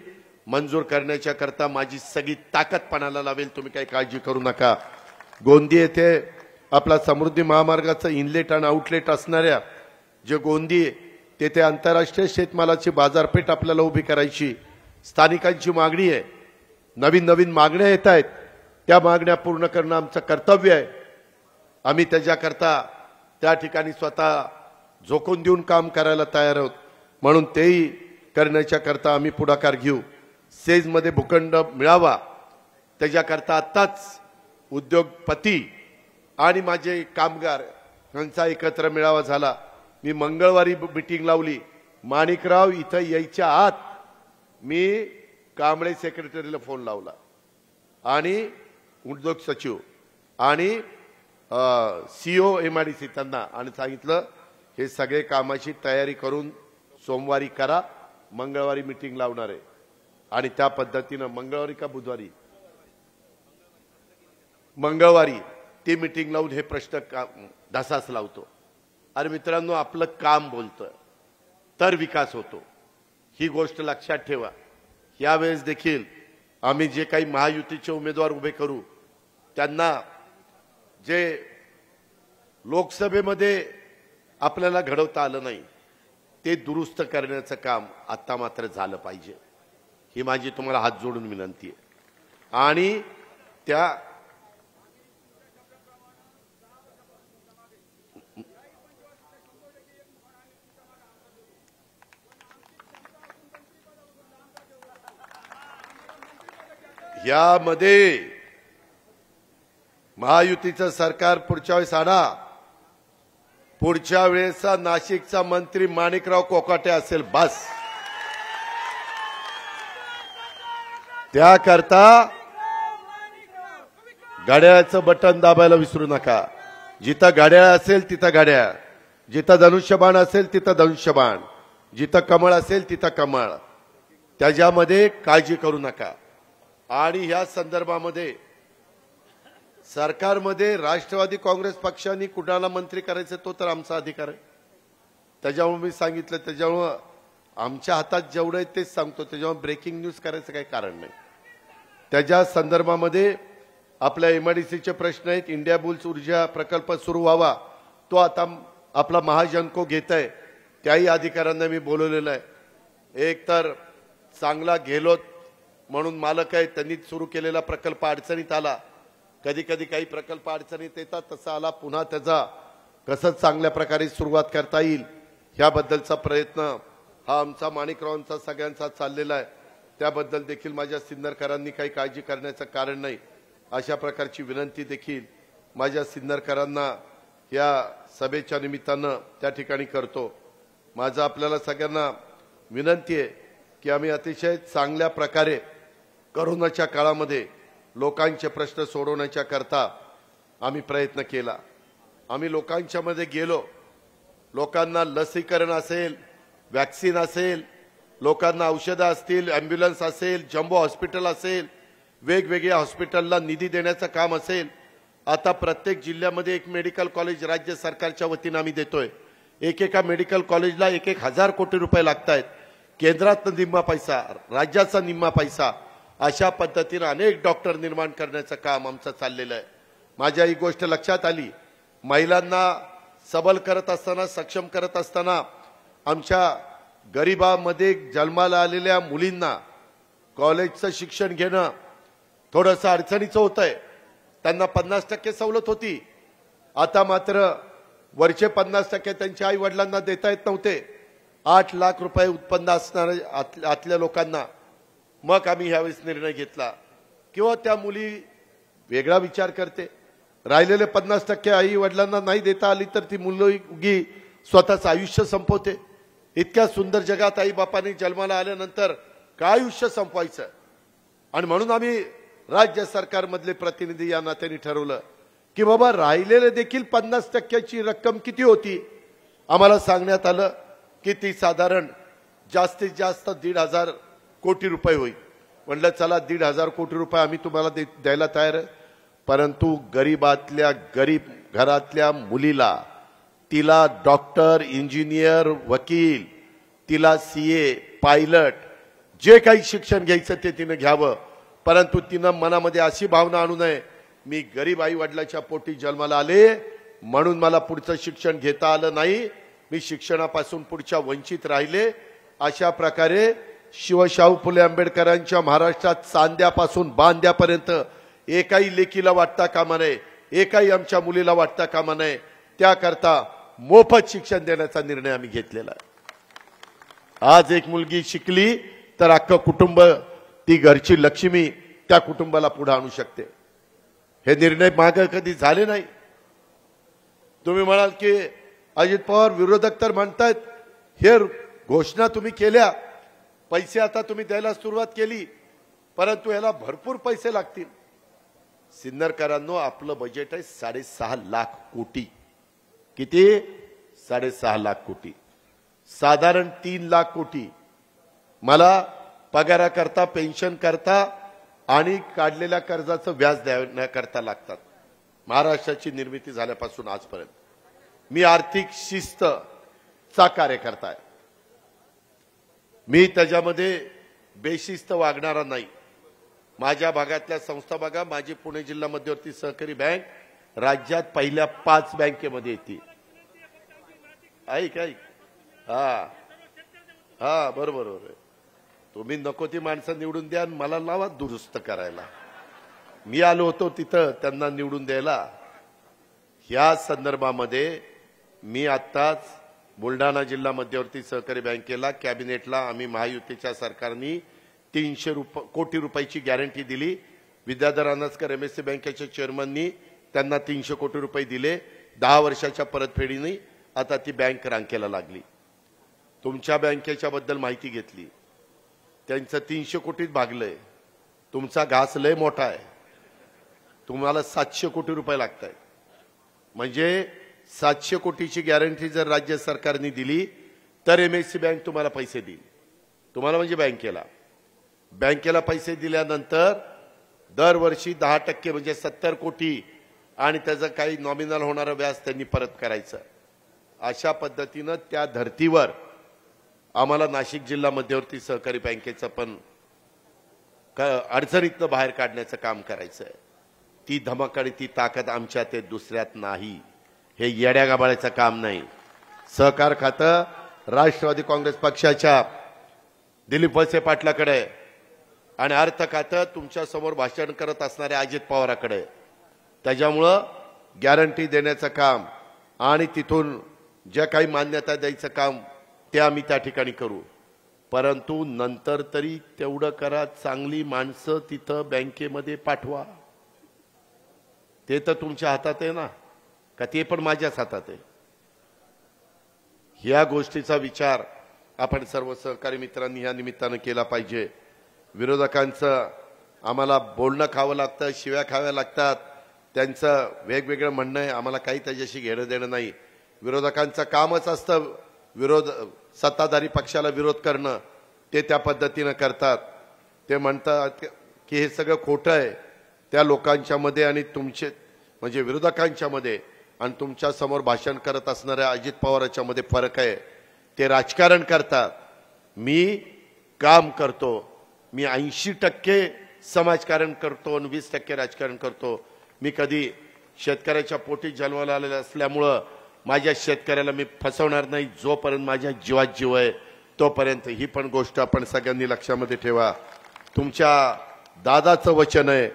मंजूर करण्याच्या करता माझी सगळी ताकद पणाला लावेल, तुम्ही काही काळजी करू नका। गोंदी येथे आपला समृद्धी महामार्गाचं इनलेट आणि आउटलेट असणाऱ्या जे गोंदी तेथे आंतरराष्ट्रीय शेतमालाची बाजारपेठ आपल्याला उभी करायची स्थानिकांची मागणी आहे। नवीन नवीन मागण्या येत आहेत, त्या मागण्या पूर्ण करणं आमचं कर्तव्य आहे। आम्ही त्याच्याकरता त्या ठिकाणी स्वतः झोकून देऊन काम करायला तयार आहोत, म्हणून तेही करण्याच्या करता आम्ही पुढाकार घेऊ। सेजमध्ये भूखंड मिळावा त्याच्याकरता आत्ताच उद्योगपती आणि माझे कामगार यांचा एकत्र मेळावा झाला। मी मंगळवारी मीटिंग लावली। माणिकराव इथं यायच्या आत मी कांबळे सेक्रेटरीला फोन लावला आणि उद्योग सचिव आणि सीओ एमआयडीसी त्यांना आणि सांगितलं हे सगळे कामाची तयारी करून सोमवारी करा, मंगळवारी मीटिंग लावणार आहे। आणि त्या पद्धतीनं मंगळवारी का बुधवारी, मंगळवारी ती मीटिंग लावून हे प्रश्न धसास लावतो। अरे मित्रांनो, आपलं काम बोलतं तर विकास होतो, ही गोष्ट लक्षात ठेवा। यावेळेस देखील आम्ही जे काही महायुतीचे उमेदवार उभे करू त्यांना जे लोकसभेमध्ये आपल्याला घडवता आलं नाही ते दुरुस्त करण्याचं काम आता मात्र झालं पाहिजे, ही माझी तुम्हाला हात जोडून विनंती आहे। आणि त्या यामध्ये महायुतीचं सरकार पुढच्या वेळेस आणा, पुढच्या वेळेचा नाशिकचा मंत्री माणिकराव कोकाटे असेल बस। त्याकरता घड्याळाचं बटन दाबायला विसरू नका। जिथं घड्याळ असेल तिथं घड्याळ, जिथं धनुष्यबाण असेल तिथं धनुष्यबाण, जिथं कमळ असेल तिथं कमळ, त्याच्यामध्ये काळजी करू नका। आणि या संदर्भामध्ये सरकारमध्ये राष्ट्रवादी काँग्रेस पक्षाने कुणाला मंत्री करायचं तो तर आमचा अधिकार आहे। त्याच्यामुळे मी सांगितलं, त्याच्यामुळे आमच्या हातात जेवढं आहे तेच सांगतो, त्याच्यामुळे ब्रेकिंग न्यूज करायचं काही कारण नाही। त्याच्या संदर्भामध्ये आपल्या एमआयडीसीचे प्रश्न आहेत। इंडिया बुल्स ऊर्जा प्रकल्प सुरू व्हावा, तो आता आपला महाजनको घेत आहे, त्याही अधिकाऱ्यांना मी बोलवलेलं आहे। एक तर चांगला गेलोत म्हणून मालक आहे, त्यांनी सुरू केलेला प्रकल्प अडचणीत आला, कधी कधी काही प्रकल्प अडचणीत येतात, तसा आला पुन्हा त्याचा कसं चांगल्या प्रकारे सुरुवात करता येईल ह्याबद्दलचा प्रयत्न हा आमचा माणिकरावांचा सगळ्यांचा चाललेला आहे। त्याबद्दल देखील माझ्या सिन्नरकरांनी काही काळजी करण्याचं कारण नाही, अशा प्रकारची विनंती देखील माझ्या सिन्नरकरांना या सभेच्या निमित्तानं त्या ठिकाणी करतो। माझं आपल्याला सगळ्यांना विनंती आहे की आम्ही अतिशय चांगल्या प्रकारे कोरोनाच्या काळामध्ये लोकांचे प्रश्न सोडवण्याच्या करता आम्ही प्रयत्न केला। आम्ही लोकांच्या मध्ये गेलो, लोकांना लसीकरण असेल, वॅक्सिन असेल, लोकांना औषधं असतील, ॲम्ब्युलन्स असेल, जम्बो हॉस्पिटल असेल, वेगवेगळ्या हॉस्पिटलला निधी देण्याचं काम असेल। आता प्रत्येक जिल्ह्यामध्ये एक मेडिकल कॉलेज राज्य सरकारच्या वतीने आम्ही देतोय। एकेका मेडिकल कॉलेजला 1,000 कोटी रुपये लागतायत, केंद्रात निम्मा पैसा, राज्याचा निम्मा पैसा, अशा पद्धतीने अनेक डॉक्टर निर्माण करण्याचं काम आमचं चाललेलं आहे। माझ्या ही गोष्ट लक्षात आली, महिलांना सबल करत असताना, सक्षम करत असताना, आमच्या गरिबामध्ये जन्माला आलेल्या मुलींना कॉलेजचं शिक्षण घेणं थोडंसं अडचणीचं होतंय. त्यांना 50% सवलत होती. आता मात्र वरचे 50% त्यांच्या आई वडिलांना देता येत नव्हते. 8 लाख रुपये उत्पन्न असणाऱ्या आतल्या लोकांना. मग आम्ही यावेळेस निर्णय घेतला किंवा त्या मुली वेगळा विचार करते. राहिलेले 50% आई वडिलांना नाही देता आली तर ती मुलगी स्वतःचं आयुष्य संपवते. इतक्या सुंदर जगात आई बापांनी जन्माला आल्यानंतर काय आयुष्य संपवायचं. आणि म्हणून आम्ही राज्य सरकारमधले प्रतिनिधी या नात्याने ठरवलं की बाबा राहिलेले देखील 50%ची रक्कम किती होती. आम्हाला सांगण्यात आलं की ती साधारण जास्तीत जास्त 1,500 कोटी रुपये होईल. म्हणलं चला 1,500 कोटी रुपये आम्ही तुम्हाला द्यायला तयार आहे. परंतु गरीबातल्या गरीब घरातल्या मुलीला, तिला डॉक्टर, इंजिनियर, वकील, तिला सीए, पायलट जे काही शिक्षण घ्यायचं ते तिनं घ्यावं. परंतु तिनं मनामध्ये अशी भावना आणू नये मी गरीब आई वडिलाच्या पोटी जन्माला आले म्हणून मला पुढचं शिक्षण घेता आलं नाही, मी शिक्षणापासून पुढच्या वंचित राहिले. अशा प्रकारे शिवशाहू फुले आंबेडकरांच्या महाराष्ट्रात चांद्यापासून बांद्यापर्यंत एकाही लेकीला वाटता कामा नये, एकाही आमच्या मुलीला वाटता कामा नये. त्याकरता मोफत शिक्षण देण्याचा निर्णय आम्ही घेतलेला आहे. आज एक मुलगी शिकली तर अख्खं कुटुंब, ती घरची लक्ष्मी त्या कुटुंबाला पुढे आणू शकते. हे निर्णय मागे कधी झाले नाही. तुम्ही म्हणाल की अजित पवार विरोधक तर म्हणतायत हे घोषणा तुम्ही केल्या, पैसे आता तुम्ही द्यायला सुरुवात केली, परंतु याला भरपूर पैसे लागतील. सिन्नरकरांनो, आपलं बजेट आहे 6.5 लाख कोटी. किती? 6.5 लाख कोटी. साधारण 3 लाख कोटी मला पगाराकरता, पेन्शन करता आणि काढलेल्या कर्जाचं व्याज देण्याकरता लागतात. महाराष्ट्राची निर्मिती झाल्यापासून आजपर्यंत मी आर्थिक शिस्तचा कार्यकर्ता आहे. मी त्याच्यामध्ये बेशिस्त वागणारा नाही. माझ्या भागातल्या संस्था बघा, माझी पुणे जिल्हा मध्यवर्ती सहकारी बँक राज्यात पहिल्या 5 बँकेमध्ये येते. ऐक हा बरोबर. तुम्ही नको ती माणसं निवडून द्या आणि मला लावा दुरुस्त करायला. मी आलो होतो तिथं त्यांना निवडून द्यायला. ह्या संदर्भामध्ये मी आत्ताच बुलढाणा जिल्हा मध्यवर्ती सहकारी बँकेला, कॅबिनेटला आम्ही महायुतीच्या सरकारने 300 कोटी रुपयाची गॅरंटी दिली. विद्याधर अनासकर एमएससी बँकेच्या चेअरमननी त्यांना 300 कोटी रुपये दिले. 10 वर्षाच्या परतफेडीने आता ती बँक रांकेला लागली. तुमच्या बँकेच्या बद्दल माहिती घेतली, त्यांचं 300 कोटीत भागलंय. तुमचा घास लय मोठा आहे, तुम्हाला 700 कोटी रुपये लागत आहेत. म्हणजे 700 कोटीची गॅरंटी जर राज्य सरकारने दिली तर एमएससी बँक तुम्हाला पैसे देईल. तुम्हाला म्हणजे बँकेला पैसे दिल्यानंतर दरवर्षी 10% म्हणजे 70 कोटी आणि त्याचं काही नॉमिनल होणारं व्याज त्यांनी परत करायचं. अशा पद्धतीनं त्या धर्तीवर आम्हाला नाशिक जिल्हा मध्यवर्ती सहकारी बँकेचं पण अडचणीतनं बाहेर काढण्याचं काम करायचं आहे. ती धमक आणि ती ताकद आमच्यात आहे, दुसऱ्यात नाही. हे येड्या गाबाळ्याचं काम नाही. सहकार खातं राष्ट्रवादी काँग्रेस पक्षाच्या दिलीप वळसे पाटलाकडे आणि अर्थ खातं तुमच्या समोर भाषण करत असणाऱ्या अजित पवाराकडे. त्याच्यामुळं गॅरंटी देण्याचं काम आणि तिथून जे काही मान्यता द्यायचं काम ते आम्ही त्या ठिकाणी करू. परंतु नंतर तरी तेवढं करा, चांगली माणसं तिथं बँकेमध्ये पाठवा. ते तर तुमच्या हातात आहे ना, का ते पण माझ्याच हातात आहे. ह्या गोष्टीचा विचार आपण सर्व सहकारी मित्रांनी ह्या निमित्तानं केला पाहिजे. विरोधकांचं आम्हाला बोलणं खावं लागतं, शिव्या खाव्या लागतात, त्यांचं वेगवेगळं म्हणणं आहे, आम्हाला काही त्याच्याशी घेणं देणं नाही. विरोधकांचं कामच असतं सत्ताधारी पक्षाला विरोध करणं. ते त्या पद्धतीनं करतात. ते म्हणतात की हे सगळं खोटं आहे. त्या लोकांच्या मध्ये आणि तुमचे म्हणजे विरोधकांच्या मध्ये आणि तुमच्या समोर भाषण करत असणाऱ्या अजित पवारांच्या मध्ये फरक आहे. ते राजकारण करतात, मी काम करतो. मी 80% समाजकारण करतो आणि 20% राजकारण करतो. मी कधी शेतकऱ्याच्या पोटी जन्माला आलेला असल्यामुळं माझ्या शेतकऱ्याला मी फसवणार नाही. जोपर्यंत माझ्या जीवात जीव आहे तोपर्यंत. ही पण गोष्ट आपण सगळ्यांनी लक्षामध्ये ठेवा. तुमच्या दादाचं वचन आहे,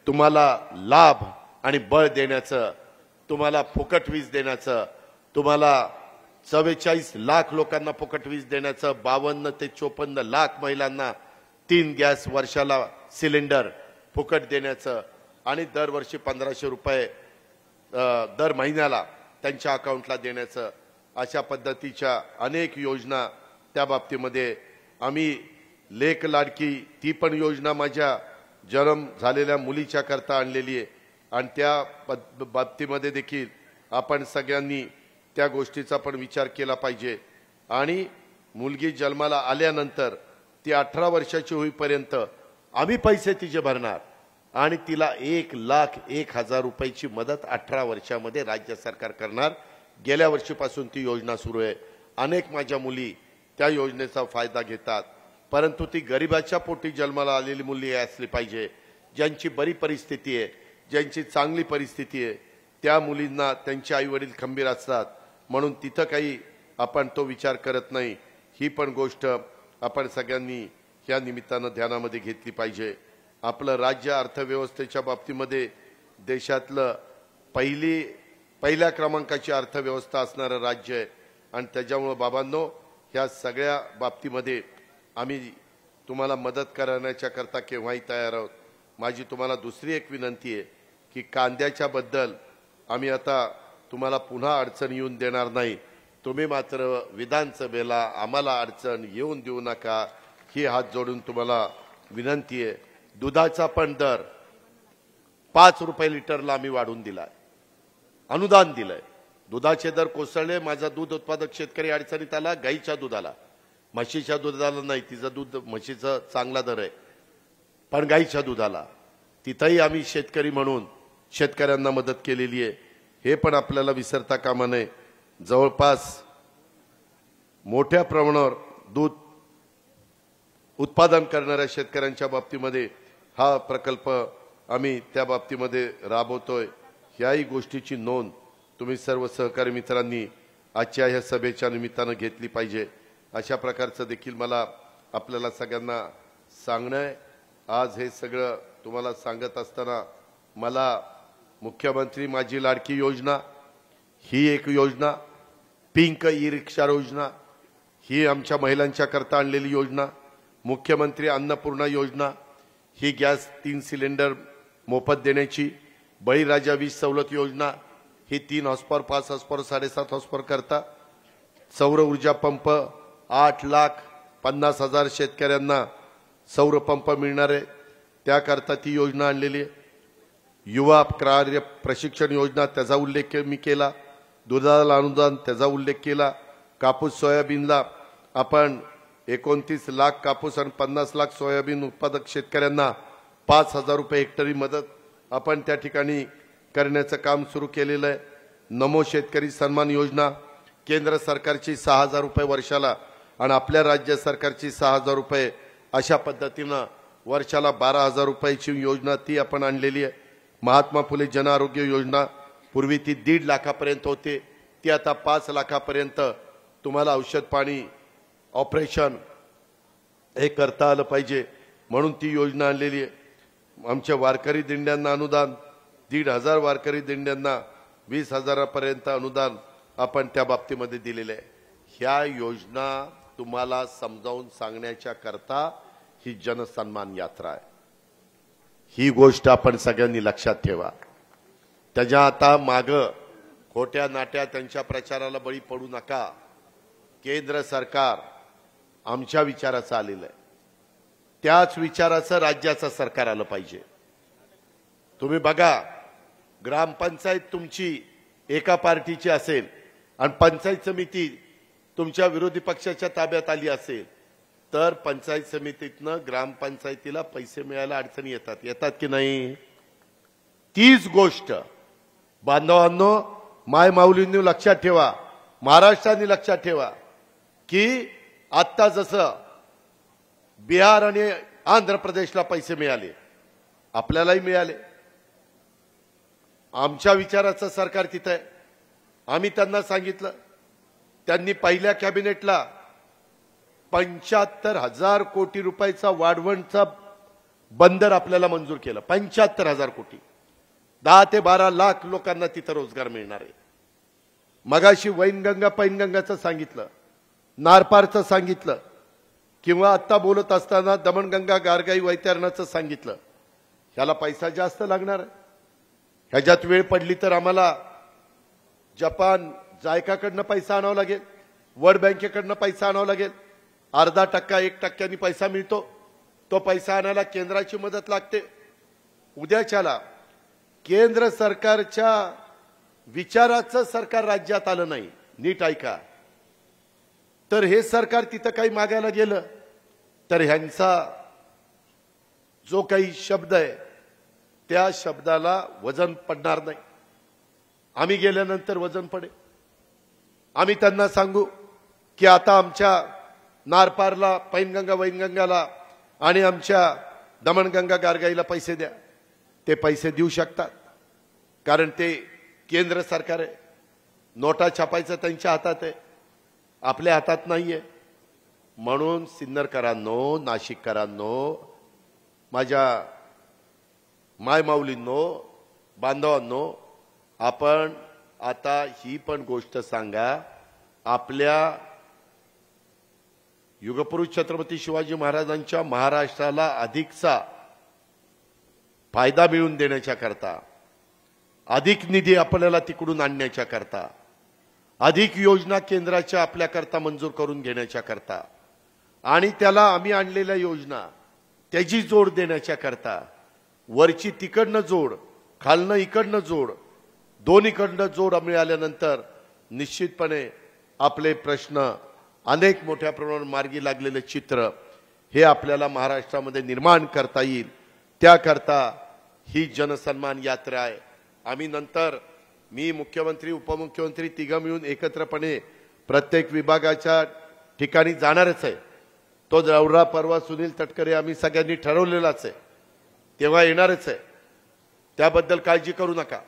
तुम्हाला लाभ आणि बळ देण्याचं, तुम्हाला फुकट वीज देण्याचं, तुम्हाला 44 लाख लोकांना फुकट वीज देण्याचं, 52 ते 54 लाख महिलांना 3 गॅस वर्षाला सिलेंडर फुकट देण्याचं आणि दरवर्षी 1500 रुपये दर महिन्याला त्यांच्या अकाउंटला देण्याचं, अशा पद्धतीच्या अनेक योजना त्या बाबतीमध्ये आम्ही लेक लाडकी ती पण योजना माझ्या जन्म झालेल्या मुलीच्या करता आणलेली आहे आणि त्या बाबतीमध्ये देखील आपण सगळ्यांनी त्या गोष्टीचा पण विचार केला पाहिजे आणि मुलगी जन्माला आल्यानंतर ती 18 वर्षाची होईपर्यंत आम्ही पैसे तिचे भरणार आणि तिला 1,01,000 रुपयाची मदत 18 वर्षामध्ये राज्य सरकार करणार। गेल्या वर्षीपासून ती योजना सुरू आहे। अनेक माझ्या मुली त्या योजनेचा फायदा घेतात, परंतु ती गरिबाच्या पोटी जन्माला आलेली मुली असली पाहिजे, ज्यांची बरी परिस्थिती आहे, ज्यांची चांगली परिस्थिती आहे, त्या मुलींना त्यांचे आईवडील खंबीर असतात म्हणून तिथं काही आपण तो विचार करत नाही। ही पण गोष्ट आपण सगळ्यांनी या निमित्तानं ध्यानामध्ये घेतली पाहिजे। आपलं राज्य अर्थव्यवस्थेच्या बाबतीमध्ये देशातलं पहिल्या क्रमांकाची अर्थव्यवस्था असणारं राज्य आहे आणि त्याच्यामुळे बाबांनो ह्या सगळ्या बाबतीमध्ये आम्ही तुम्हाला मदत करण्याच्या करता केव्हाही तयार आहोत। माझी तुम्हाला दुसरी एक विनंती आहे की कांद्याच्या बद्दल आम्ही आता तुम्हाला पुन्हा अडचण येऊन देणार नाही। तुम्ही मात्र विधानसभेला आम्हाला अडचण येऊन देऊ नका, ही हात जोडून तुम्हाला विनंती आहे। दुधाचा पण दर 5 रुपये लिटरला आम्ही वाढवून दिलाय, अनुदान दिलंय। दुधाचे दर कोसळले, माझा दूध उत्पादक शेतकरी अडचणीत आला, गाईच्या दुधाला, म्हशीच्या दुधाला नाही, तिचं दूध म्हशीचं चांगला दर आहे, पण गाईच्या दुधाला तिथंही आम्ही शेतकरी म्हणून शेतकऱ्यांना मदत केलेली आहे, हे पण आपल्याला विसरता कामा नये। जवळपास मोठ्या प्रमाणावर दूध उत्पादन करणाऱ्या शेतकऱ्यांच्या बाबतीमध्ये हा प्रकल्प आम्ही त्या बाबतीमध्ये राबवतोय। ह्याही गोष्टीची नोंद तुम्ही सर्व सहकारी मित्रांनी आजच्या ह्या सभेच्या निमित्तानं घेतली पाहिजे, अशा प्रकारचं देखील मला आपल्याला सगळ्यांना सांगणं आहे। आज हे सगळं तुम्हाला सांगत असताना मला मुख्यमंत्री माझी लाडकी योजना ही एक योजना, पिंक ई रिक्षा योजना ही आमच्या महिलांच्या करता आणलेली योजना, मुख्यमंत्री अन्नपूर्णा योजना ही गॅस 3 सिलेंडर मोफत देण्याची, बळीराजा वीज सवलत योजना ही 3 हॉर्सपॉवर 5 हॉर्सपॉवर 7.5 हॉर्सपॉवर करता, सौर ऊर्जा पंप 8,50,000 शेतकऱ्यांना सौर पंप मिळणार आहे, त्याकरता ती योजना आणलेली आहे। युवा कार्य प्रशिक्षण योजना त्याचा उल्लेख मी केला, दुधाला अनुदान त्याचा उल्लेख केला, कापूस सोयाबीनला आपण 29 लाख कापूस आणि 50 लाख सोयाबीन उत्पादक शेतकऱ्यांना 5,000 रुपये हेक्टरी मदत आपण त्या ठिकाणी करण्याचं काम सुरू केलेलं आहे। नमो शेतकरी सन्मान योजना केंद्र सरकारची 6,000 रुपये वर्षाला आणि आपल्या राज्य सरकारची 6,000 रुपये, अशा पद्धतीनं वर्षाला 12,000 रुपयाची योजना ती आपण आणलेली आहे। महात्मा फुले जन आरोग्य योजना पूर्वी ती 1.5 लाखापर्यंत होते, ती आता 5 लाखापर्यंत तुम्हाला औषध पाणी ऑपरेशन हे करता आलं पाहिजे म्हणून ती योजना आणलेली आहे। आमच्या वारकरी दिंड्यांना अनुदान 1,500 वारकरी दिंड्यांना 20,000 पर्यंत अनुदान आपण त्या बाबतीमध्ये दिलेले आहे। ह्या योजना तुम्हाला समजावून सांगण्याच्या करता ही जनसन्मान यात्रा आहे, ही गोष्ट आपण सगळ्यांनी लक्षात ठेवा। त्याच्या आता माग खोट्या नाट्या त्यांच्या प्रचाराला बळी पडू नका। केंद्र सरकार आमच्या विचाराचं आलेलं आहे, त्याच विचाराचं राज्याचं सरकार आलं पाहिजे। तुम्ही बघा, ग्रामपंचायत तुमची एका पार्टीची असेल आणि पंचायत समिती तुमच्या विरोधी पक्षाच्या ताब्यात आली असेल तर पंचायत समितीतनं ग्रामपंचायतीला पैसे मिळायला अडचणी येतात की नाही? तीच गोष्ट बांधवांनो, माय माऊलींनी लक्षात ठेवा, महाराष्ट्राने लक्षात ठेवा की आता जसं बिहार आणि आंध्र प्रदेशला पैसे मिळाले, आपल्यालाही मिळाले। आमच्या विचाराचं सरकार तिथं आहे, आम्ही त्यांना सांगितलं, त्यांनी पहिल्या कॅबिनेटला 75,000 कोटी रुपयाचा वाढवणचा बंदर आपल्याला मंजूर केलं 75,000 कोटी, 10 ते 12 लाख लोकांना तिथं रोजगार मिळणार आहे. मगाशी वैनगंगा पैनगंगाचं सांगितलं, नारपारचं सांगितलं, किंवा आता बोलत असताना दमणगंगा गारगाई वैतरणाचं सांगितलं. ह्याला पैसा जास्त लागणार आहे. ह्याच्यात वेळ पडली तर आम्हाला जपान जायकाकडनं पैसा आणावा लागेल, वर्ल्ड बँकेकडनं पैसा आणावा लागेल. 0.5% 1% पैसा मिळतो. तो पैसा आणायला केंद्राची मदत लागते. उद्याच्याला केंद्र सरकारच्या विचाराचं सरकार राज्यात आलं नाही, नीट ऐका, तर हे सरकार तिथं काही मागायला गेलं तर ह्यांचा जो काही शब्द आहे त्या शब्दाला वजन पडणार नाही. आम्ही गेल्यानंतर वजन पडेल. आम्ही त्यांना सांगू की आता आमच्या नारपारला, पैनगंगा वैनगंगाला आणि आमच्या दमणगंगा गारगाईला पैसे द्या. ते पैसे देऊ शकतात कारण ते केंद्र सरकार आहे. नोटा छापायचं त्यांच्या हातात आहे, आपल्या हातात नाहीये. म्हणून सिन्नरकरांनो, नाशिककरांनो, माझ्या मायमाऊलींनो, बांधवांनो, आपण आता ही पण गोष्ट सांगा, आपल्या युगपुरुष छत्रपती शिवाजी महाराजांच्या महाराष्ट्राला अधिकचा फायदा मिळवून देण्याच्या करता, अधिक निधी आपल्याला तिकडून आणण्याच्या करता, अधिक योजना केंद्राच्या आपल्याकरता मंजूर करून घेण्याच्या करता आणि त्याला आम्ही आणलेल्या योजना त्याची जोड देण्याच्या करता, वरची तिकडनं जोड, खालनं इकडनं जोड, दोन्हीकडनं जोड मिळाल्यानंतर निश्चितपणे आपले प्रश्न अनेक मोठ्या प्रमाणात मार्गी लागलेले चित्र हे आपल्याला महाराष्ट्रामध्ये निर्माण करता येईल. त्याकरता ही जनसन्मान यात्रा आहे. आम्ही नंतर मी मुख्यमंत्री उपमुख्यमंत्री तिघं मिळून एकत्रपणे प्रत्येक विभागाच्या ठिकाणी जाणारच आहे. तो दौरा परवा सुनील तटकरे आम्ही सगळ्यांनी ठरवलेलाच आहे, तेव्हा येणारच आहे. त्याबद्दल काळजी करू नका.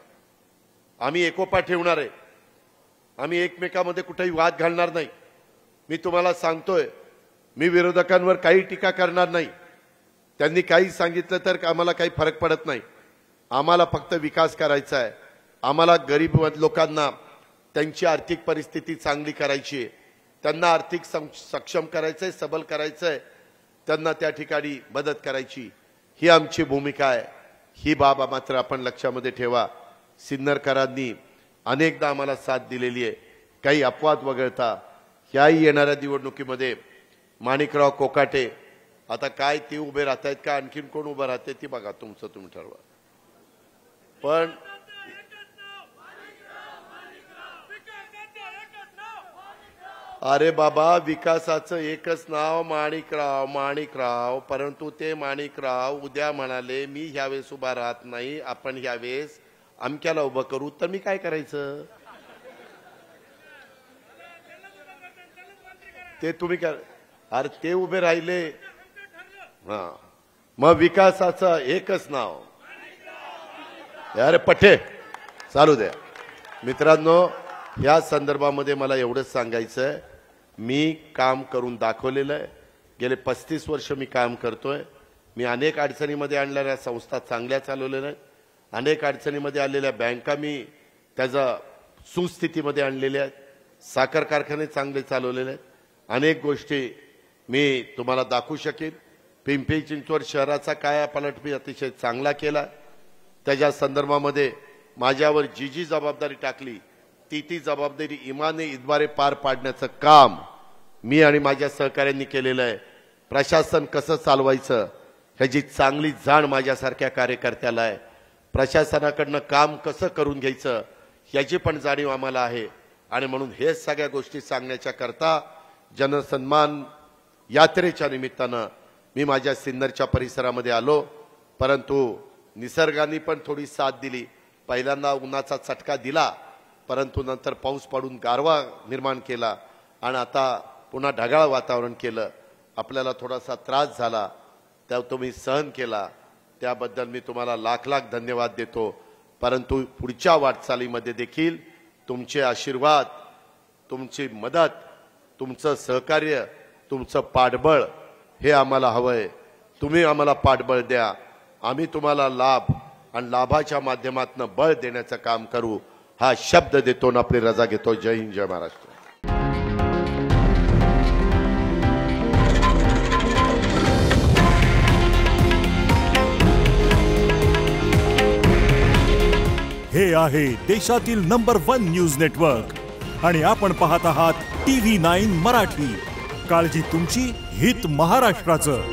आम्ही एकोपा ठेवणार आहे. आम्ही एकमेकांमध्ये कुठेही वाद घालणार नाही. मी तुम्हाला सांगतोय, मी विरोधकांवर काही टीका करणार नाही. त्यांनी काही सांगितलं तर आम्हाला काही फरक पडत नाही. आम्हाला फक्त विकास करायचा आहे. आम्हाला गरीब लोकांना त्यांची आर्थिक परिस्थिती चांगली करायची आहे, त्यांना आर्थिक सक्षम करायचंय, सबल करायचंय, त्यांना त्या ठिकाणी मदत करायची, ही आमची भूमिका आहे. ही बाब मात्र आपण लक्षामध्ये ठेवा. सिन्नरकरांनी अनेकदा आम्हाला साथ दिलेली आहे. काही अपवाद वगळता ह्याही येणाऱ्या निवडणुकीमध्ये माणिकराव कोकाटे आता काय ते उभे राहत आहेत का आणखीन कोण उभं राहते ती बघा, तुमचं तुम्ही ठरवा. पण अरे बाबा, विकासाचं एकच नाव माणिकराव, माणिकराव. परंतु ते माणिकराव उद्या म्हणाले मी ह्यावेळेस उभा राहत नाही, आपण ह्यावेळेस अमक्याला उभं करू, तर मी काय करायचं? ते तुम्ही काय, अरे ते उभे राहिले. हा, मग विकासाचं एकच नाव. अरे पठे चालू द्या. मित्रांनो, या संदर्भामध्ये मला एवढंच सांगायचंय, मी काम करून दाखवलेलं आहे. गेले 35 वर्ष मी काम करतोय. मी अनेक अडचणीमध्ये आणलेल्या संस्था चांगल्या चालवलेल्या आहेत. अनेक अडचणीमध्ये आलेल्या बँका मी त्याचा सुस्थितीमध्ये आणलेल्या आहेत. साखर कारखाने चांगले चालवलेले आहेत. अनेक गोष्टी मी तुम्हाला दाखवू शकेन. पिंपरी चिंचवड शहराचा कायापालट मी अतिशय चांगला केला. त्याच्या संदर्भामध्ये माझ्यावर जी जी जबाबदारी टाकली ती जबाबदारी इमानदारीद्वारे पार पाडण्याचं काम मी आणि माझ्या सहकाऱ्यांनी केलेलं आहे. प्रशासन कसं चालवायचं ह्याची चांगली जाण माझ्यासारख्या कार्यकर्त्याला आहे. प्रशासनाकडनं काम कसं करून घ्यायचं याची पण जाणीव आम्हाला आहे. आणि म्हणून हे सगळ्या गोष्टी सांगण्याच्या करता जनसन्मान यात्रेच्या निमित्तानं मी माझ्या सिन्नरच्या परिसरामध्ये आलो. परंतु निसर्गाने पण थोडी साथ दिली. पहिल्यांदा उन्हाचा चटका दिला, परंतु नंतर पाऊस पडून गारवा निर्माण केला आणि आता पुन्हा ढगाळ वातावरण केलं. आपल्याला थोडासा त्रास झाला, त्या तुम्ही सहन केला, त्याबद्दल मी तुम्हाला लाख लाख धन्यवाद देतो. परंतु पुढच्या वाटचालीमध्ये देखील तुमचे आशीर्वाद, तुमची मदत, तुमचं सहकार्य, तुमचं पाठबळ हे आम्हाला हवंय. तुम्ही आम्हाला पाठबळ द्या, आम्ही तुम्हाला लाभ आणि लाभाच्या माध्यमातून बळ देण्याचं काम करू, हा शब्द देतो आणि आपली रजा घेतो. जय हिंद, जय महाराष्ट्र. हे आहे देशातील नंबर 1 न्यूज नेटवर्क आणि आपण पाहत आहात TV9 मराठी. काळजी तुमची, हित महाराष्ट्राचं.